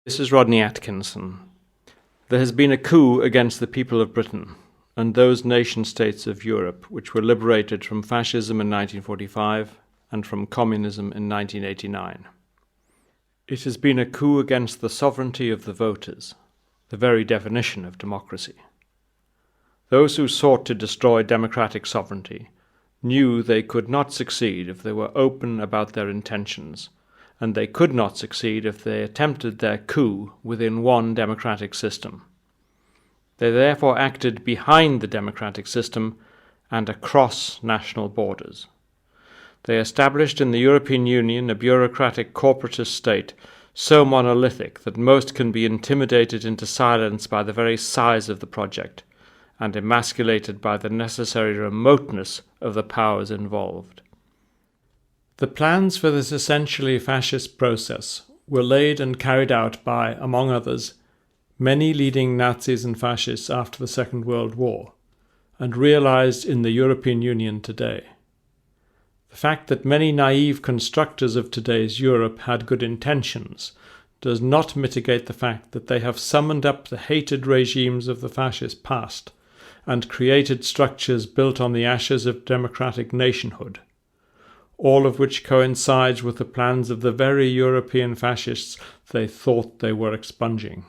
This is Rodney Atkinson. There has been a coup against the people of Britain and those nation-states of Europe which were liberated from fascism in 1945 and from communism in 1989. It has been a coup against the sovereignty of the voters, the very definition of democracy. Those who sought to destroy democratic sovereignty knew they could not succeed if they were open about their intentions, and they could not succeed if they attempted their coup within one democratic system. They therefore acted behind the democratic system and across national borders. They established in the European Union a bureaucratic corporatist state so monolithic that most can be intimidated into silence by the very size of the project, and emasculated by the necessary remoteness of the powers involved. The plans for this essentially fascist process were laid and carried out by, among others, many leading Nazis and fascists after the Second World War, and realized in the European Union today. The fact that many naive constructors of today's Europe had good intentions does not mitigate the fact that they have summoned up the hated regimes of the fascist past and created structures built on the ashes of democratic nationhood, all of which coincides with the plans of the very European fascists they thought they were expunging.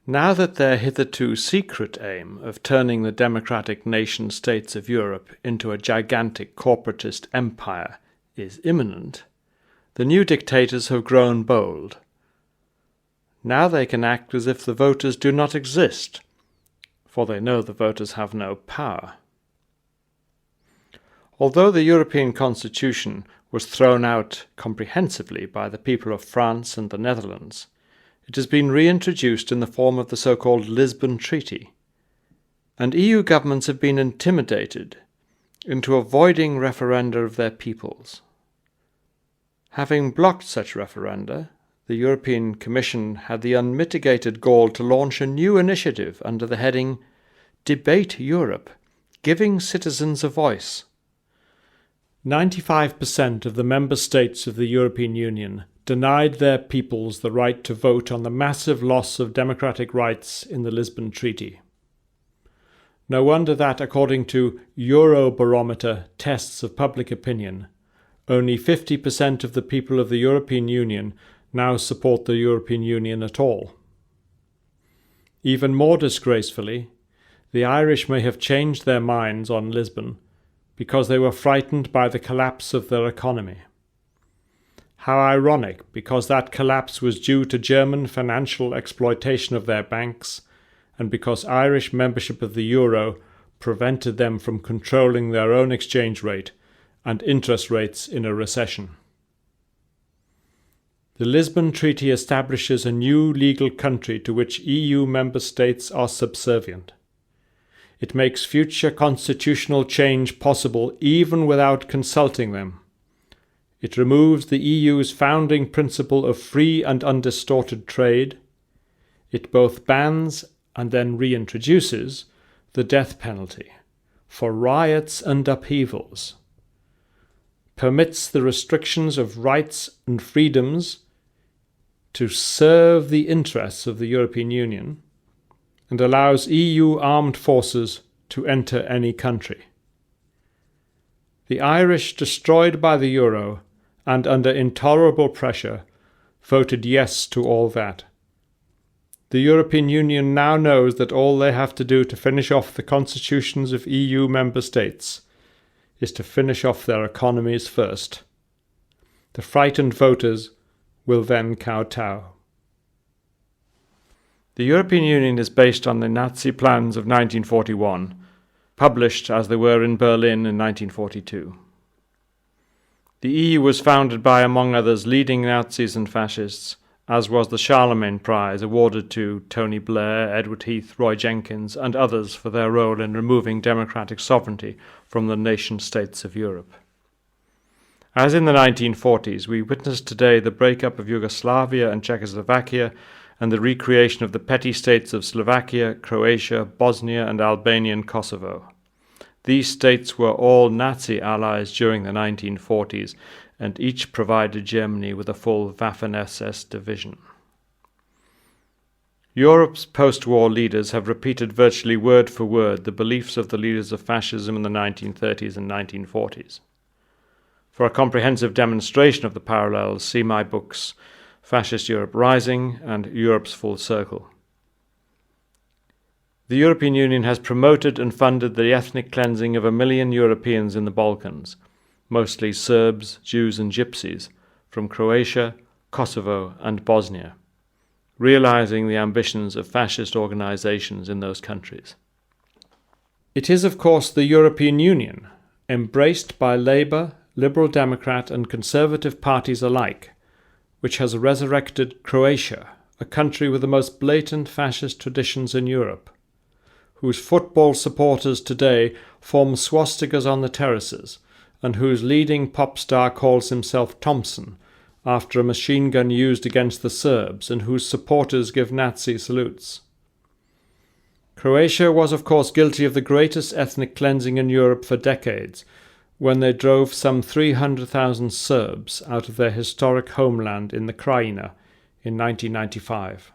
Now that their hitherto secret aim of turning the democratic nation-states of Europe into a gigantic corporatist empire is imminent, the new dictators have grown bold. Now they can act as if the voters do not exist, for they know the voters have no power. Although the European Constitution was thrown out comprehensively by the people of France and the Netherlands, it has been reintroduced in the form of the so-called Lisbon Treaty, and EU governments have been intimidated into avoiding referenda of their peoples. Having blocked such referenda, the European Commission had the unmitigated gall to launch a new initiative under the heading Debate Europe, Giving Citizens a Voice. 95% of the member states of the European Union denied their peoples the right to vote on the massive loss of democratic rights in the Lisbon Treaty. No wonder that, according to Eurobarometer tests of public opinion, only 50% of the people of the European Union now support the European Union at all. Even more disgracefully, the Irish may have changed their minds on Lisbon because they were frightened by the collapse of their economy. How ironic, because that collapse was due to German financial exploitation of their banks, and because Irish membership of the euro prevented them from controlling their own exchange rate and interest rates in a recession. The Lisbon Treaty establishes a new legal country to which EU member states are subservient. It makes future constitutional change possible even without consulting them. It removes the EU's founding principle of free and undistorted trade. It both bans and then reintroduces the death penalty for riots and upheavals, permits the restrictions of rights and freedoms to serve the interests of the European Union, and allows EU armed forces to enter any country. The Irish, destroyed by the euro and under intolerable pressure, voted yes to all that. The European Union now knows that all they have to do to finish off the constitutions of EU member states is to finish off their economies first. The frightened voters will then kowtow. The European Union is based on the Nazi plans of 1941, published as they were in Berlin in 1942. The EU was founded by, among others, leading Nazis and fascists, as was the Charlemagne Prize awarded to Tony Blair, Edward Heath, Roy Jenkins, and others for their role in removing democratic sovereignty from the nation-states of Europe. As in the 1940s, we witness today the breakup of Yugoslavia and Czechoslovakia and the recreation of the petty states of Slovakia, Croatia, Bosnia, and Albania and Kosovo. These states were all Nazi allies during the 1940s, and each provided Germany with a full Waffen-SS division. Europe's post-war leaders have repeated virtually word for word the beliefs of the leaders of fascism in the 1930s and 1940s. For a comprehensive demonstration of the parallels, see my books Fascist Europe Rising and Europe's Full Circle. The European Union has promoted and funded the ethnic cleansing of 1 million Europeans in the Balkans, mostly Serbs, Jews and Gypsies, from Croatia, Kosovo and Bosnia, realizing the ambitions of fascist organizations in those countries. It is, of course, the European Union, embraced by Labour, Liberal Democrat and Conservative parties alike, which has resurrected Croatia, a country with the most blatant fascist traditions in Europe, whose football supporters today form swastikas on the terraces, and whose leading pop star calls himself Thompson, after a machine gun used against the Serbs, and whose supporters give Nazi salutes. Croatia was, of course, guilty of the greatest ethnic cleansing in Europe for decades, when they drove some 300,000 Serbs out of their historic homeland in the Krajina in 1995.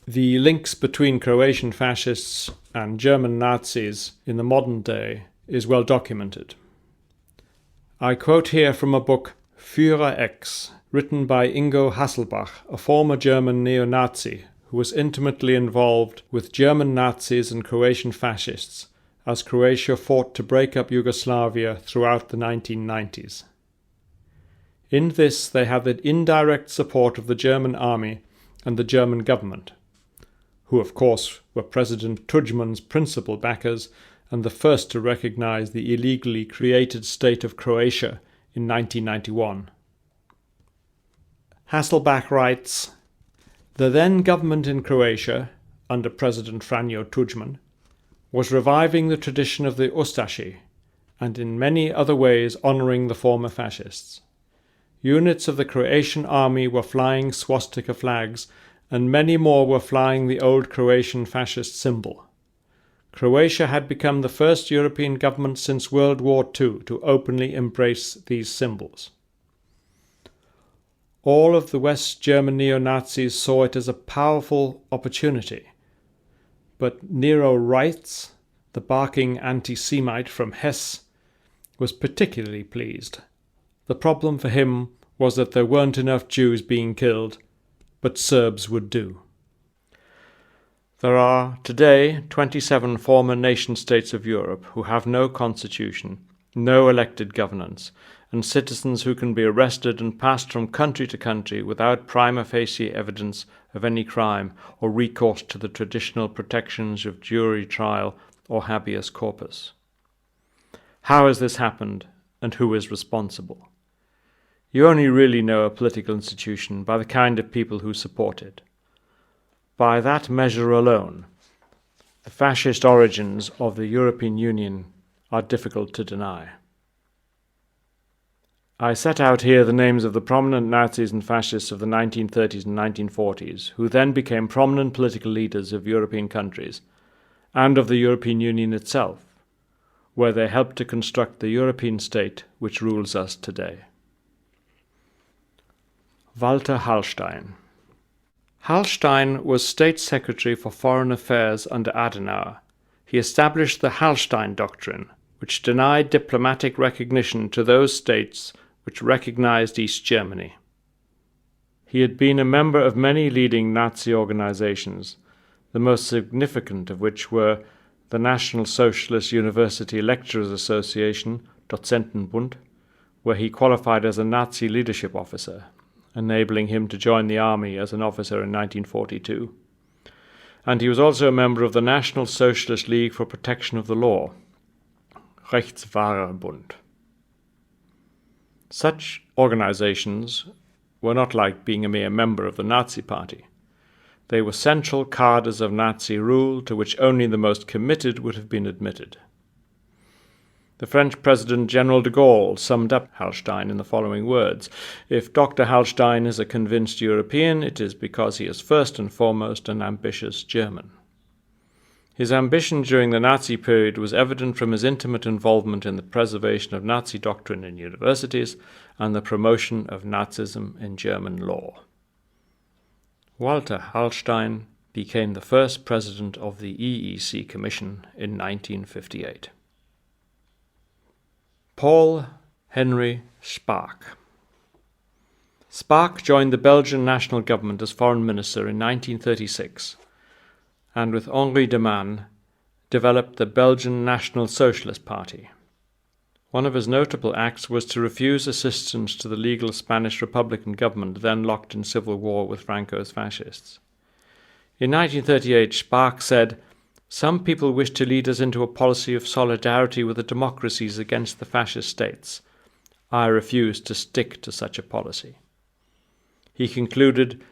The links between Croatian fascists and German Nazis in the modern day is well documented. I quote here from a book, Führer X, written by Ingo Hasselbach, a former German neo-Nazi who was intimately involved with German Nazis and Croatian fascists as Croatia fought to break up Yugoslavia throughout the 1990s. In this they had the indirect support of the German army and the German government, who of course were President Tudjman's principal backers and the first to recognize the illegally created state of Croatia in 1991. Hasselbach writes, "The then government in Croatia, under President Franjo Tudjman, was reviving the tradition of the Ustashi and in many other ways honouring the former fascists. Units of the Croatian army were flying swastika flags and many more were flying the old Croatian fascist symbol. Croatia had become the first European government since World War II to openly embrace these symbols. All of the West German neo-Nazis saw it as a powerful opportunity. But Nero Reitz, the barking anti-Semite from Hesse, was particularly pleased. The problem for him was that there weren't enough Jews being killed, but Serbs would do." There are today 27 former nation-states of Europe who have no constitution, no elected governance, and citizens who can be arrested and passed from country to country without prima facie evidence of any crime or recourse to the traditional protections of jury trial or habeas corpus. How has this happened, and who is responsible? You only really know a political institution by the kind of people who support it. By that measure alone, the fascist origins of the European Union are difficult to deny. I set out here the names of the prominent Nazis and fascists of the 1930s and 1940s, who then became prominent political leaders of European countries, and of the European Union itself, where they helped to construct the European state which rules us today. Walter Hallstein. Hallstein was State Secretary for Foreign Affairs under Adenauer. He established the Hallstein Doctrine, which denied diplomatic recognition to those states which recognized East Germany. He had been a member of many leading Nazi organizations, the most significant of which were the National Socialist University Lecturers Association, Dozentenbund, where he qualified as a Nazi leadership officer, enabling him to join the army as an officer in 1942. And he was also a member of the National Socialist League for Protection of the Law, Rechtswahrerbund. Such organizations were not like being a mere member of the Nazi Party. They were central cadres of Nazi rule to which only the most committed would have been admitted. The French President General de Gaulle summed up Hallstein in the following words: "If Dr. Hallstein is a convinced European, it is because he is first and foremost an ambitious German." His ambition during the Nazi period was evident from his intimate involvement in the preservation of Nazi doctrine in universities and the promotion of Nazism in German law. Walter Hallstein became the first president of the EEC Commission in 1958. Paul Henry Spaak. Spaak joined the Belgian national government as foreign minister in 1936 and with Henri de Man developed the Belgian National Socialist Party. One of his notable acts was to refuse assistance to the legal Spanish Republican government then locked in civil war with Franco's fascists. In 1938, Spaak said, "Some people wish to lead us into a policy of solidarity with the democracies against the fascist states. I refuse to stick to such a policy." He concluded,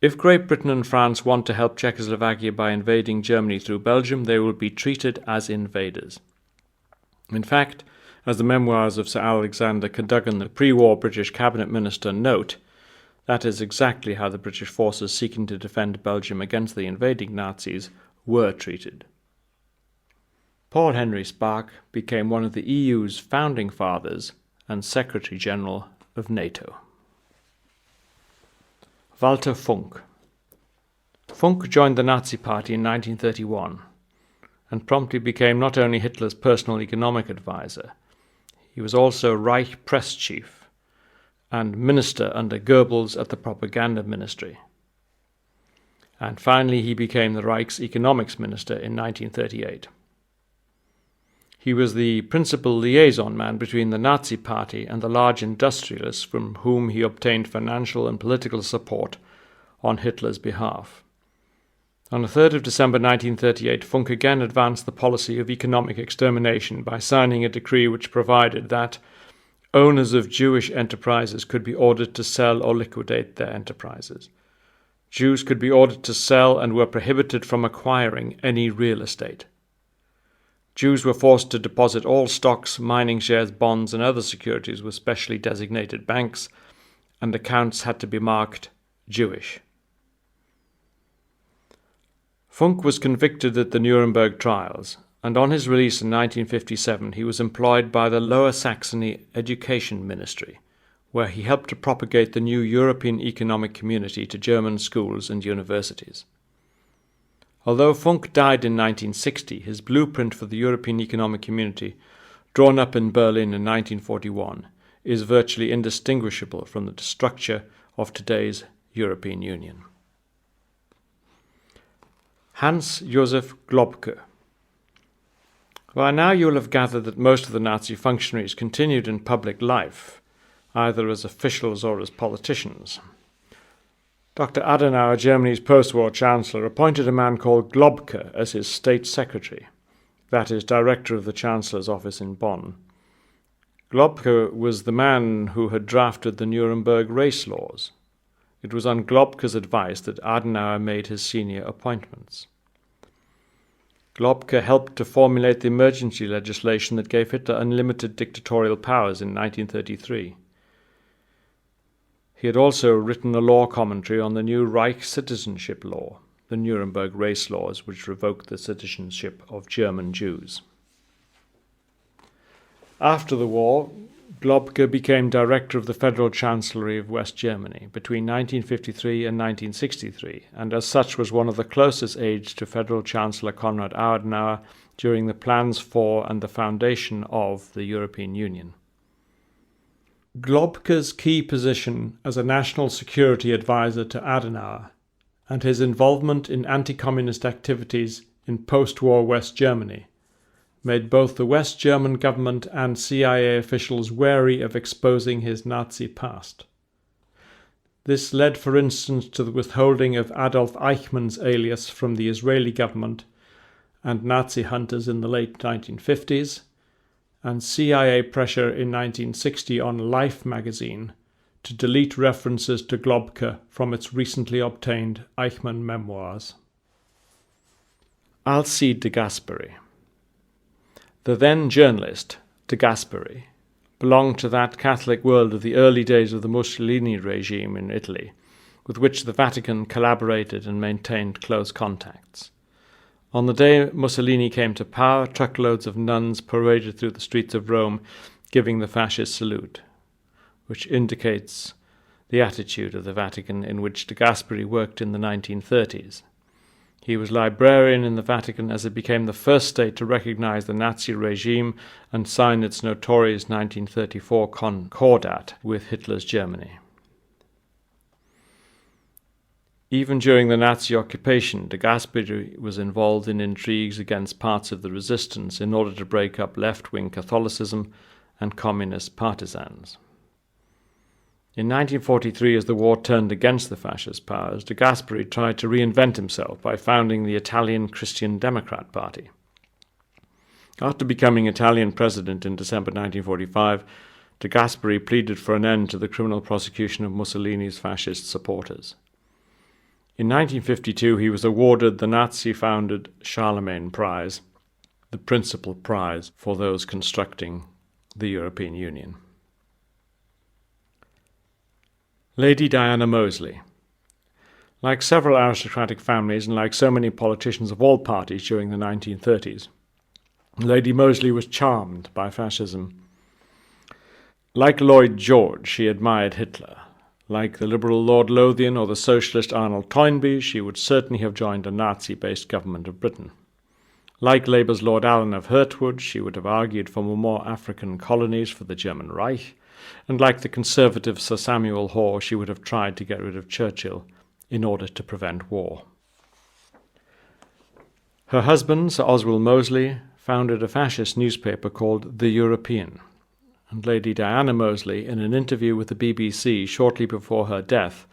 "If Great Britain and France want to help Czechoslovakia by invading Germany through Belgium, they will be treated as invaders." In fact, as the memoirs of Sir Alexander Cadogan, the pre-war British cabinet minister, note, that is exactly how the British forces seeking to defend Belgium against the invading Nazis were treated. Paul Henry Spaak became one of the EU's founding fathers and Secretary-General of NATO. Walter Funk. Funk joined the Nazi Party in 1931 and promptly became not only Hitler's personal economic advisor, he was also Reich press chief and minister under Goebbels at the propaganda ministry. And finally he became the Reich's economics minister in 1938. He was the principal liaison man between the Nazi Party and the large industrialists from whom he obtained financial and political support on Hitler's behalf. On the 3rd of December 1938, Funk again advanced the policy of economic extermination by signing a decree which provided that owners of Jewish enterprises could be ordered to sell or liquidate their enterprises. Jews could be ordered to sell and were prohibited from acquiring any real estate. Jews were forced to deposit all stocks, mining shares, bonds, and other securities with specially designated banks, and accounts had to be marked Jewish. Funk was convicted at the Nuremberg trials, and on his release in 1957 he was employed by the Lower Saxony Education Ministry, where he helped to propagate the new European Economic Community to German schools and universities. Although Funk died in 1960, his blueprint for the European Economic Community, drawn up in Berlin in 1941, is virtually indistinguishable from the structure of today's European Union. Hans Josef Globke. By now you will have gathered that most of the Nazi functionaries continued in public life, either as officials or as politicians. Dr. Adenauer, Germany's post-war chancellor, appointed a man called Globke as his state secretary, that is, director of the chancellor's office in Bonn. Globke was the man who had drafted the Nuremberg race laws. It was on Globke's advice that Adenauer made his senior appointments. Globke helped to formulate the emergency legislation that gave Hitler unlimited dictatorial powers in 1933. He had also written a law commentary on the new Reich citizenship law, the Nuremberg race laws, which revoked the citizenship of German Jews. After the war, Globke became director of the Federal Chancellery of West Germany between 1953 and 1963, and as such was one of the closest aides to Federal Chancellor Konrad Adenauer during the plans for and the foundation of the European Union. Globke's key position as a national security advisor to Adenauer and his involvement in anti-communist activities in post-war West Germany made both the West German government and CIA officials wary of exposing his Nazi past. This led, for instance, to the withholding of Adolf Eichmann's alias from the Israeli government and Nazi hunters in the late 1950s, and CIA pressure in 1960 on Life magazine to delete references to Globke from its recently obtained Eichmann memoirs. Alcide de Gasperi. The then journalist, de Gasperi, belonged to that Catholic world of the early days of the Mussolini regime in Italy, with which the Vatican collaborated and maintained close contacts. On the day Mussolini came to power, truckloads of nuns paraded through the streets of Rome, giving the fascist salute, which indicates the attitude of the Vatican in which de Gasperi worked in the 1930s. He was librarian in the Vatican as it became the first state to recognize the Nazi regime and sign its notorious 1934 Concordat with Hitler's Germany. Even during the Nazi occupation, de Gasperi was involved in intrigues against parts of the resistance in order to break up left-wing Catholicism and communist partisans. In 1943, as the war turned against the fascist powers, de Gasperi tried to reinvent himself by founding the Italian Christian Democrat Party. After becoming Italian president in December 1945, de Gasperi pleaded for an end to the criminal prosecution of Mussolini's fascist supporters. In 1952, he was awarded the Nazi-founded Charlemagne Prize, the principal prize for those constructing the European Union. Lady Diana Moseley. Like several aristocratic families and like so many politicians of all parties during the 1930s, Lady Moseley was charmed by fascism. Like Lloyd George, she admired Hitler. Like the liberal Lord Lothian or the socialist Arnold Toynbee, she would certainly have joined a Nazi-based government of Britain. Like Labour's Lord Allen of Hertwood, she would have argued for more African colonies for the German Reich, and like the conservative Sir Samuel Hoare, she would have tried to get rid of Churchill in order to prevent war. Her husband, Sir Oswald Mosley, founded a fascist newspaper called The European, and Lady Diana Moseley, in an interview with the BBC shortly before her death,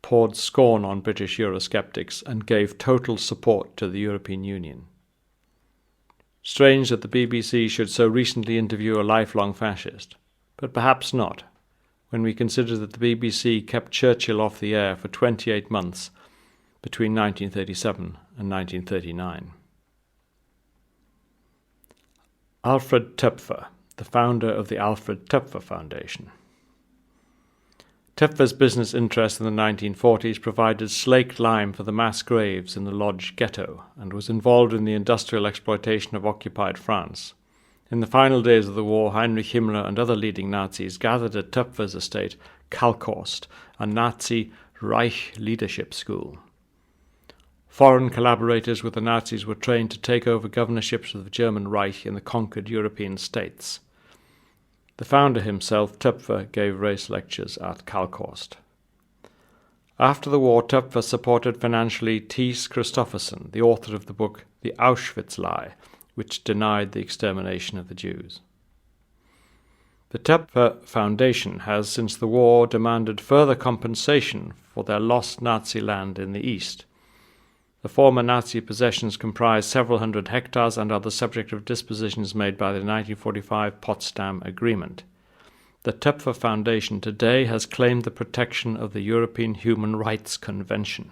poured scorn on British Eurosceptics and gave total support to the European Union. Strange that the BBC should so recently interview a lifelong fascist, but perhaps not, when we consider that the BBC kept Churchill off the air for 28 months between 1937 and 1939. Alfred Töpfer, the founder of the Alfred Töpfer Foundation. Töpfer's business interests in the 1940s provided slaked lime for the mass graves in the Lodge ghetto and was involved in the industrial exploitation of occupied France. In the final days of the war, Heinrich Himmler and other leading Nazis gathered at Töpfer's estate, Kalkhorst, a Nazi Reich leadership school. Foreign collaborators with the Nazis were trained to take over governorships of the German Reich in the conquered European states. The founder himself, Töpfer, gave race lectures at Kalkhorst. After the war, Töpfer supported financially Thies Christoffersen, the author of the book The Auschwitz Lie, which denied the extermination of the Jews. The Töpfer Foundation has, since the war, demanded further compensation for their lost Nazi land in the East. The former Nazi possessions comprise several hundred hectares and are the subject of dispositions made by the 1945 Potsdam Agreement. The Töpfer Foundation today has claimed the protection of the European Human Rights Convention.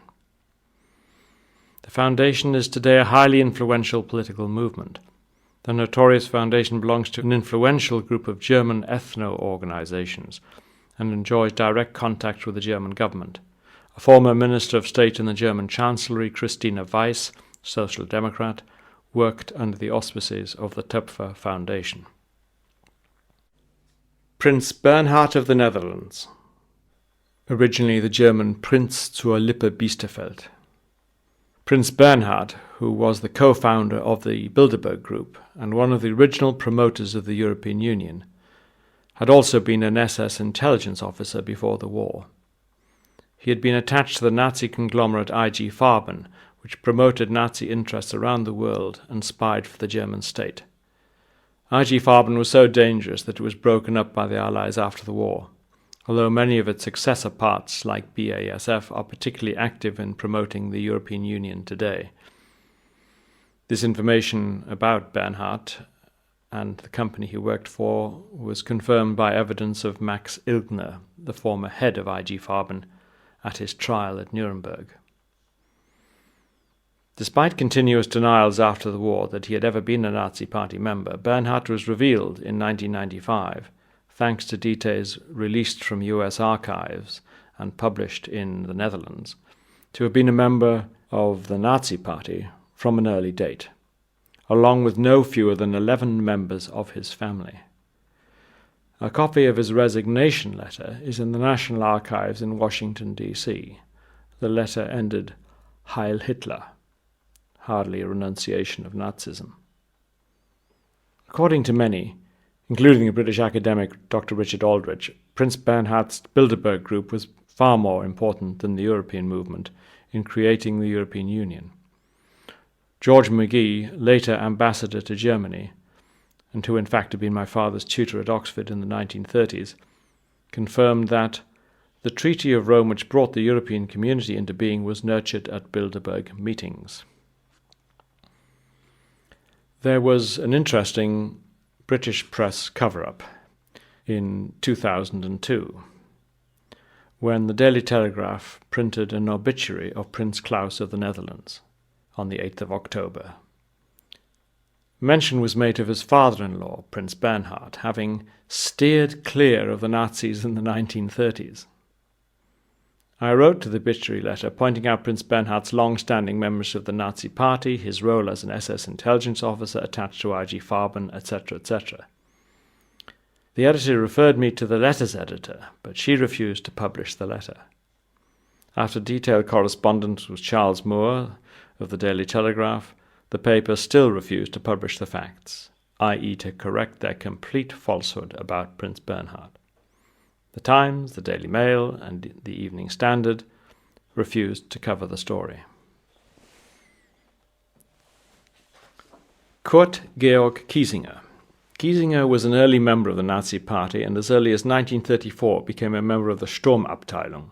The foundation is today a highly influential political movement. The notorious foundation belongs to an influential group of German ethno-organizations and enjoys direct contact with the German government. A former Minister of State in the German Chancellery, Christina Weiss, Social Democrat, worked under the auspices of the Töpfer Foundation. Prince Bernhard of the Netherlands, originally the German Prinz zur Lippe Biesterfeld. Prince Bernhard, who was the co-founder of the Bilderberg Group and one of the original promoters of the European Union, had also been an SS intelligence officer before the war. He had been attached to the Nazi conglomerate IG Farben, which promoted Nazi interests around the world and spied for the German state. IG Farben was so dangerous that it was broken up by the Allies after the war, although many of its successor parts, like BASF, are particularly active in promoting the European Union today. This information about Bernhard and the company he worked for was confirmed by evidence of Max Ilgner, the former head of IG Farben, at his trial at Nuremberg. Despite continuous denials after the war that he had ever been a Nazi Party member, Bernhard was revealed in 1995, thanks to details released from US archives and published in the Netherlands, to have been a member of the Nazi Party from an early date, along with no fewer than 11 members of his family. A copy of his resignation letter is in the National Archives in Washington, D.C. The letter ended, "Heil Hitler," hardly a renunciation of Nazism. According to many, including the British academic Dr. Richard Aldrich, Prince Bernhard's Bilderberg Group was far more important than the European movement in creating the European Union. George McGee, later ambassador to Germany, and who in fact had been my father's tutor at Oxford in the 1930s, confirmed that the Treaty of Rome which brought the European community into being was nurtured at Bilderberg meetings. There was an interesting British press cover-up in 2002 when the Daily Telegraph printed an obituary of Prince Claus of the Netherlands on the 8th of October. Mention was made of his father-in-law, Prince Bernhard, having steered clear of the Nazis in the 1930s. I wrote to the obituary letter pointing out Prince Bernhard's long-standing membership of the Nazi Party, his role as an SS intelligence officer attached to IG Farben, etc., etc. The editor referred me to the letter's editor, but she refused to publish the letter. After detailed correspondence with Charles Moore of the Daily Telegraph, the paper still refused to publish the facts, i.e. to correct their complete falsehood about Prince Bernhard. The Times, the Daily Mail, and the Evening Standard refused to cover the story. Kurt Georg Kiesinger. Kiesinger was an early member of the Nazi Party and as early as 1934 became a member of the Sturmabteilung.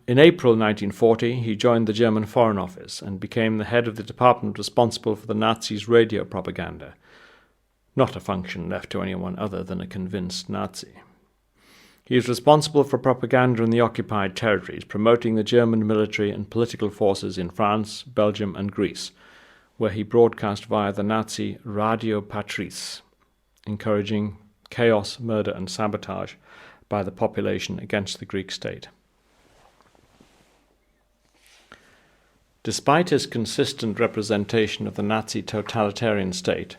In April 1940, he joined the German Foreign Office and became the head of the department responsible for the Nazis' radio propaganda, not a function left to anyone other than a convinced Nazi. He is responsible for propaganda in the occupied territories, promoting the German military and political forces in France, Belgium, and Greece, where he broadcast via the Nazi Radio Patrice, encouraging chaos, murder, and sabotage by the population against the Greek state. Despite his consistent representation of the Nazi totalitarian state,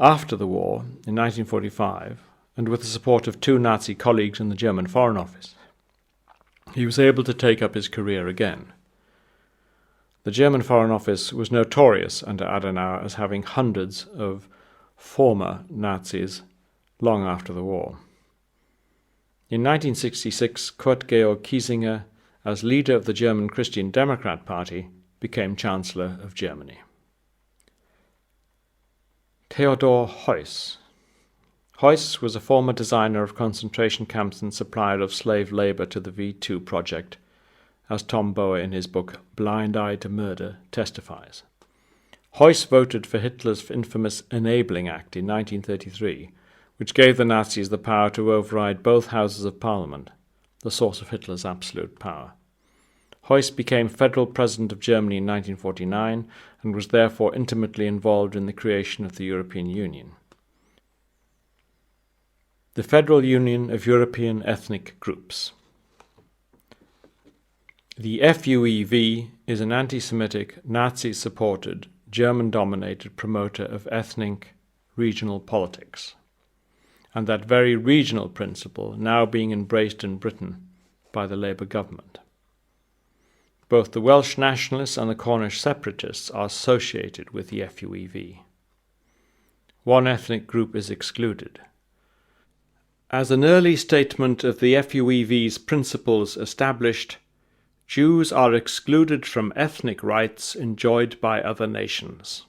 after the war, in 1945, and with the support of two Nazi colleagues in the German Foreign Office, he was able to take up his career again. The German Foreign Office was notorious under Adenauer as having hundreds of former Nazis long after the war. In 1966, Kurt Georg Kiesinger, as leader of the German Christian Democrat Party, became Chancellor of Germany. Theodor Heuss. Heuss was a former designer of concentration camps and supplier of slave labor to the V2 project, as Tom Bower in his book Blind Eye to Murder testifies. Heuss voted for Hitler's infamous Enabling Act in 1933, which gave the Nazis the power to override both houses of parliament, the source of Hitler's absolute power. Heuss became federal president of Germany in 1949 and was therefore intimately involved in the creation of the European Union. The Federal Union of European Ethnic Groups. The FUEV is an anti-Semitic, Nazi-supported, German-dominated promoter of ethnic, regional politics, and that very regional principle now being embraced in Britain by the Labour government. Both the Welsh nationalists and the Cornish separatists are associated with the FUEV. One ethnic group is excluded. As an early statement of the FUEV's principles established, Jews are excluded from ethnic rights enjoyed by other nations.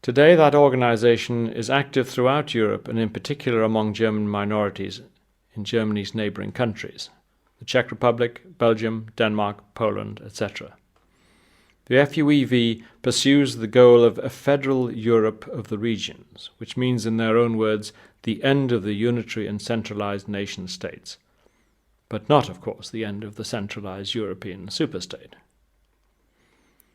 Today that organization is active throughout Europe and in particular among German minorities in Germany's neighboring countries, the Czech Republic, Belgium, Denmark, Poland, etc. The FUEV pursues the goal of a federal Europe of the regions, which means in their own words the end of the unitary and centralized nation-states, but not, of course, the end of the centralized European superstate.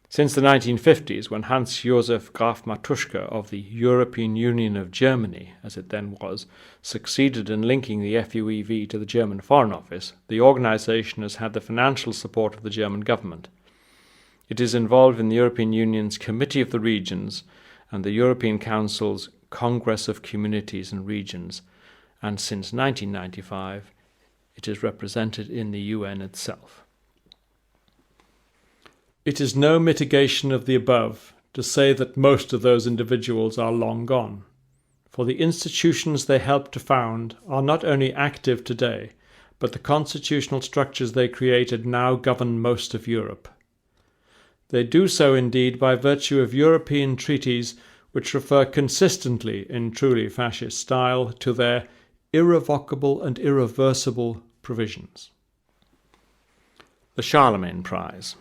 Since the 1950s, when Hans Josef Graf Matuschka of the European Union of Germany, as it then was, succeeded in linking the FUEV to the German Foreign Office, the organization has had the financial support of the German government. It is involved in the European Union's Committee of the Regions and the European Council's Congress of Communities and Regions, and since 1995 it is represented in the UN itself. It is no mitigation of the above to say that most of those individuals are long gone, for the institutions they helped to found are not only active today, but the constitutional structures they created now govern most of Europe. They do so indeed by virtue of European treaties which refer consistently, in truly fascist style, to their irrevocable and irreversible provisions. The Charlemagne Prize.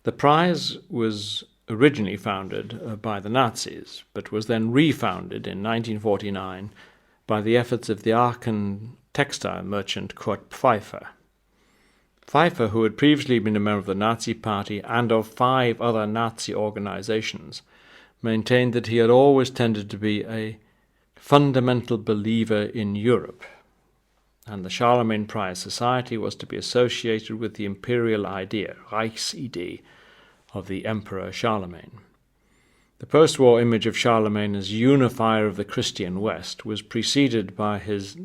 The prize was originally founded by the Nazis, but was then refounded in 1949 by the efforts of the Aachen textile merchant Kurt Pfeiffer. Pfeiffer, who had previously been a member of the Nazi Party and of 5 other Nazi organizations, maintained that he had always tended to be a fundamental believer in Europe, and the Charlemagne Prize Society was to be associated with the imperial idea, Reichsidee, of the Emperor Charlemagne. The post-war image of Charlemagne as unifier of the Christian West was preceded by his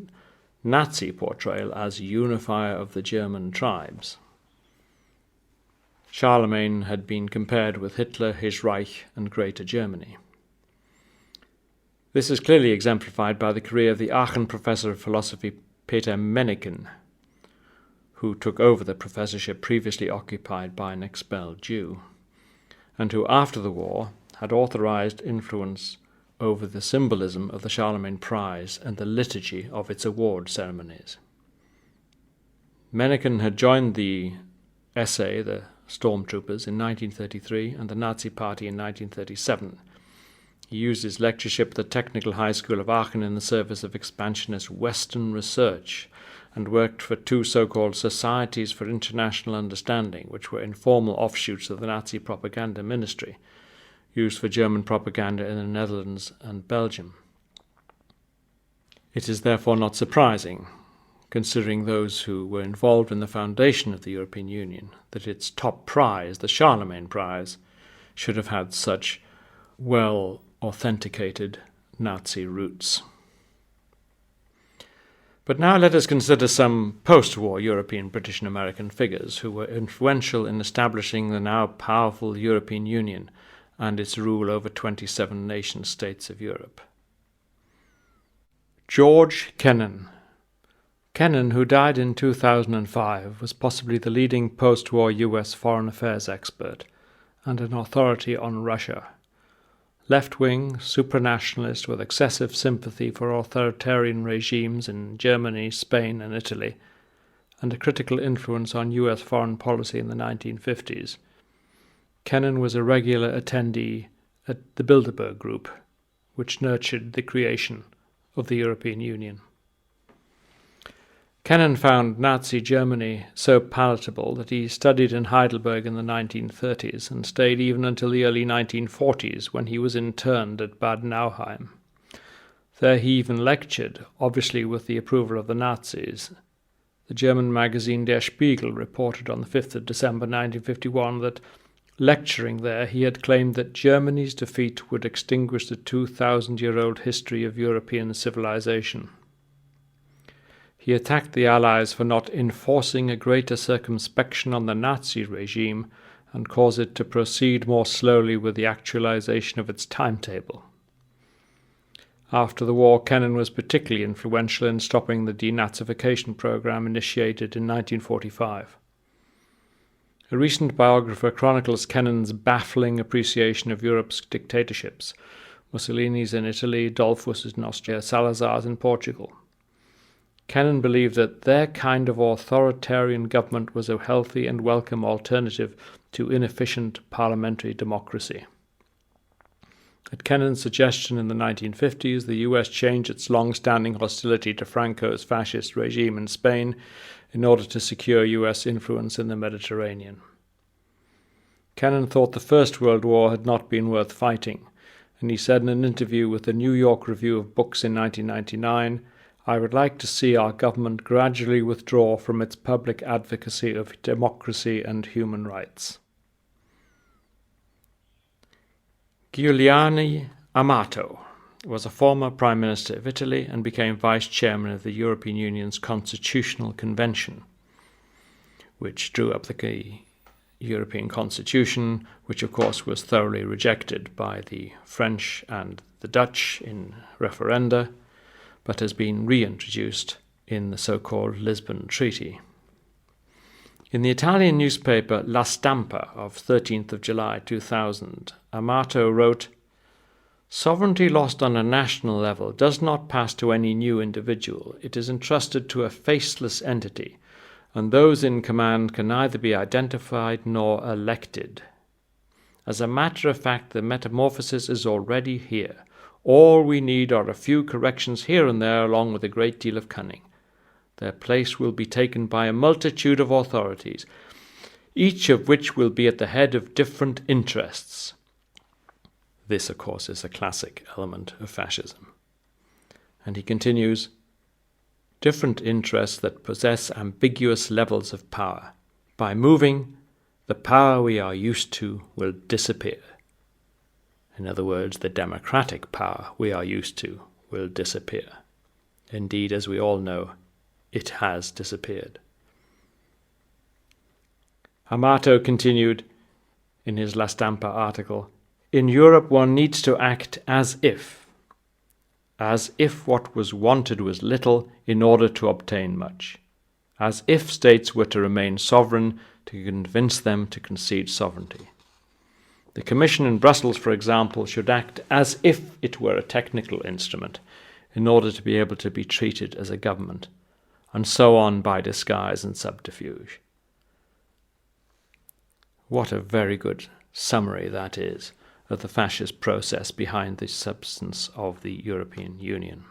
Nazi portrayal as unifier of the German tribes. Charlemagne had been compared with Hitler, his Reich, and Greater Germany. This is clearly exemplified by the career of the Aachen professor of philosophy Peter Menneken, who took over the professorship previously occupied by an expelled Jew, and who after the war had authorized influence over the symbolism of the Charlemagne Prize and the liturgy of its award ceremonies. Menneken had joined the SA, the Stormtroopers, in 1933 and the Nazi Party in 1937. He used his lectureship at the Technical High School of Aachen in the service of expansionist Western research, and worked for 2 so-called Societies for International Understanding, which were informal offshoots of the Nazi propaganda ministry, used for German propaganda in the Netherlands and Belgium. It is therefore not surprising, considering those who were involved in the foundation of the European Union, that its top prize, the Charlemagne Prize, should have had such well-authenticated Nazi roots. But now let us consider some post-war European, British and American figures who were influential in establishing the now powerful European Union and its rule over 27 nation-states of Europe. George Kennan. Kennan, who died in 2005, was possibly the leading post-war US foreign affairs expert and an authority on Russia. Left-wing, supranationalist with excessive sympathy for authoritarian regimes in Germany, Spain and Italy, and a critical influence on US foreign policy in the 1950s. Kennan was a regular attendee at the Bilderberg Group, which nurtured the creation of the European Union. Kennan found Nazi Germany so palatable that he studied in Heidelberg in the 1930s and stayed even until the early 1940s, when he was interned at Bad Nauheim. There he even lectured, obviously with the approval of the Nazis. The German magazine Der Spiegel reported on the 5th of December 1951 that, lecturing there, he had claimed that Germany's defeat would extinguish the 2,000-year-old history of European civilization. He attacked the Allies for not enforcing a greater circumspection on the Nazi regime and caused it to proceed more slowly with the actualization of its timetable. After the war, Kennan was particularly influential in stopping the denazification program initiated in 1945. A recent biographer chronicles Kennan's baffling appreciation of Europe's dictatorships, Mussolini's in Italy, Dollfuss's in Austria, Salazar's in Portugal. Kennan believed that their kind of authoritarian government was a healthy and welcome alternative to inefficient parliamentary democracy. At Kennan's suggestion in the 1950s, the US changed its long-standing hostility to Franco's fascist regime in Spain in order to secure US influence in the Mediterranean. Kennan thought the First World War had not been worth fighting, and he said in an interview with the New York Review of Books in 1999, "I would like to see our government gradually withdraw from its public advocacy of democracy and human rights." Giuliano Amato. was a former Prime Minister of Italy and became Vice Chairman of the European Union's Constitutional Convention, which drew up the European Constitution, which of course was thoroughly rejected by the French and the Dutch in referenda, but has been reintroduced in the so-called Lisbon Treaty. In the Italian newspaper La Stampa of 13th of July 2000, Amato wrote, "Sovereignty lost on a national level does not pass to any new individual. It is entrusted to a faceless entity, and those in command can neither be identified nor elected. As a matter of fact, the metamorphosis is already here. All we need are a few corrections here and there, along with a great deal of cunning. Their place will be taken by a multitude of authorities, each of which will be at the head of different interests." This, of course, is a classic element of fascism. And he continues, "Different interests that possess ambiguous levels of power. By moving, the power we are used to will disappear." In other words, the democratic power we are used to will disappear. Indeed, as we all know, it has disappeared. Amato continued in his La Stampa article, "In Europe one needs to act as if what was wanted was little in order to obtain much, as if states were to remain sovereign to convince them to concede sovereignty. The Commission in Brussels, for example, should act as if it were a technical instrument in order to be able to be treated as a government, and so on by disguise and subterfuge." What a very good summary that is of the fascist process behind the substance of the European Union.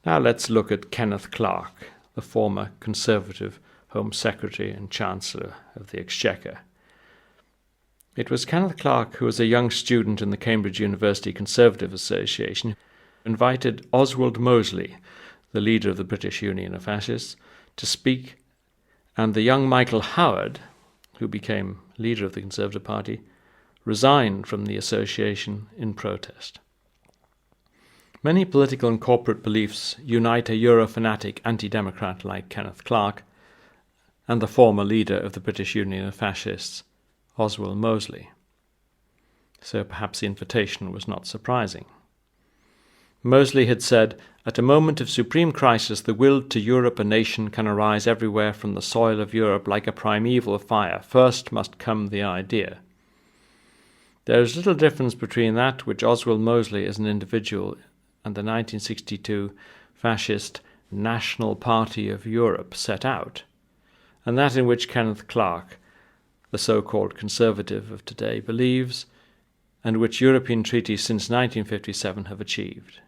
Now let's look at Kenneth Clarke, the former Conservative Home Secretary and Chancellor of the Exchequer. It was Kenneth Clarke, who was a young student in the Cambridge University Conservative Association, invited Oswald Mosley, the leader of the British Union of Fascists, to speak, and the young Michael Howard, who became leader of the Conservative Party, resigned from the association in protest. Many political and corporate beliefs unite a Euro-fanatic anti-democrat like Kenneth Clarke and the former leader of the British Union of Fascists, Oswald Mosley. So perhaps the invitation was not surprising. Mosley had said, "At a moment of supreme crisis, the will to Europe a nation can arise everywhere from the soil of Europe like a primeval fire. First must come the idea." There is little difference between that which Oswald Mosley as an individual and the 1962 fascist National Party of Europe set out, and that in which Kenneth Clarke, the so-called conservative of today, believes, and which European treaties since 1957 have achieved.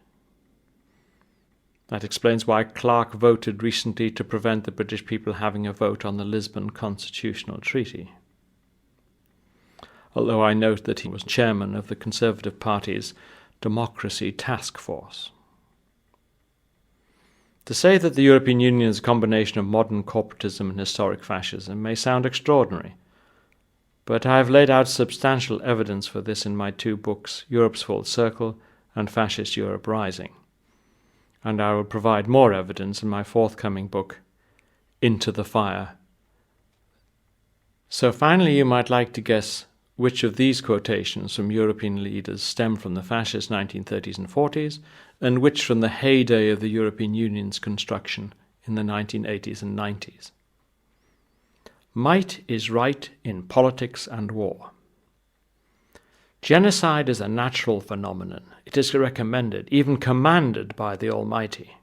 That explains why Clarke voted recently to prevent the British people having a vote on the Lisbon Constitutional Treaty. Although I note that he was chairman of the Conservative Party's Democracy Task Force. To say that the European Union is a combination of modern corporatism and historic fascism may sound extraordinary, but I have laid out substantial evidence for this in my two books, Europe's Full Circle and Fascist Europe Rising, and I will provide more evidence in my forthcoming book, Into the Fire. So finally, you might like to guess which of these quotations from European leaders stem from the fascist 1930s and 40s, and which from the heyday of the European Union's construction in the 1980s and 90s. Might is right in politics and war. Genocide is a natural phenomenon. It is recommended, even commanded by the Almighty.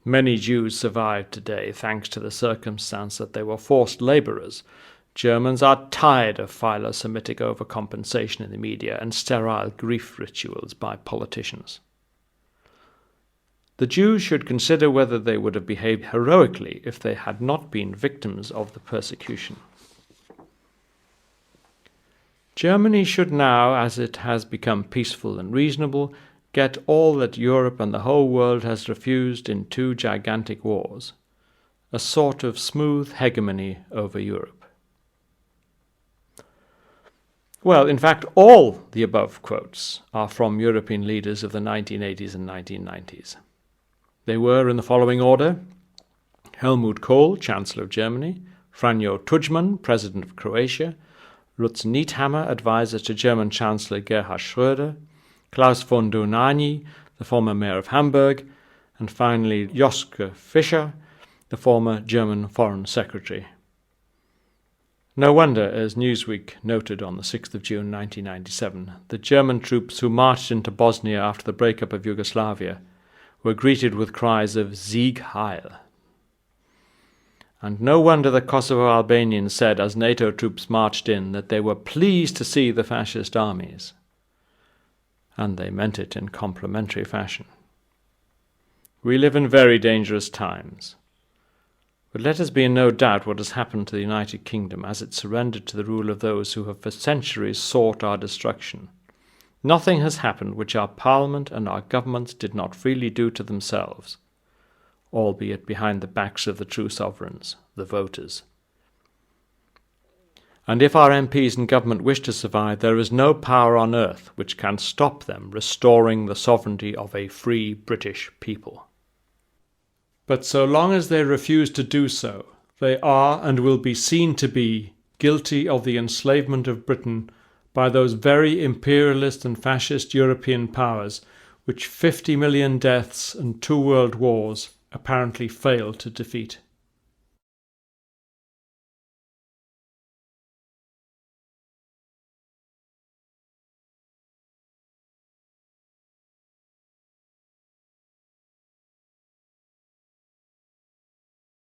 Many Jews survive today thanks to the circumstance that they were forced laborers. Germans are tired of philo-Semitic overcompensation in the media and sterile grief rituals by politicians. The Jews should consider whether they would have behaved heroically if they had not been victims of the persecution. Germany should now, as it has become peaceful and reasonable, get all that Europe and the whole world has refused in two gigantic wars, a sort of smooth hegemony over Europe. Well, in fact, all the above quotes are from European leaders of the 1980s and 1990s. They were in the following order: Helmut Kohl, Chancellor of Germany; Franjo Tudjman, President of Croatia; Lutz Niethammer, advisor to German Chancellor Gerhard Schröder; Klaus von Dohnanyi, the former mayor of Hamburg; and finally Joschka Fischer, the former German Foreign Secretary. No wonder, as Newsweek noted on the 6th of June 1997, the German troops who marched into Bosnia after the breakup of Yugoslavia were greeted with cries of Sieg Heil. And no wonder the Kosovo Albanians said as NATO troops marched in that they were pleased to see the fascist armies. And they meant it in complimentary fashion. We live in very dangerous times. But let us be in no doubt what has happened to the United Kingdom as it surrendered to the rule of those who have for centuries sought our destruction. Nothing has happened which our Parliament and our governments did not freely do to themselves, albeit behind the backs of the true sovereigns, the voters. And if our MPs and government wish to survive, there is no power on earth which can stop them restoring the sovereignty of a free British people. But so long as they refuse to do so, they are and will be seen to be guilty of the enslavement of Britain by those very imperialist and fascist European powers which 50 million deaths and 2 world wars apparently failed to defeat.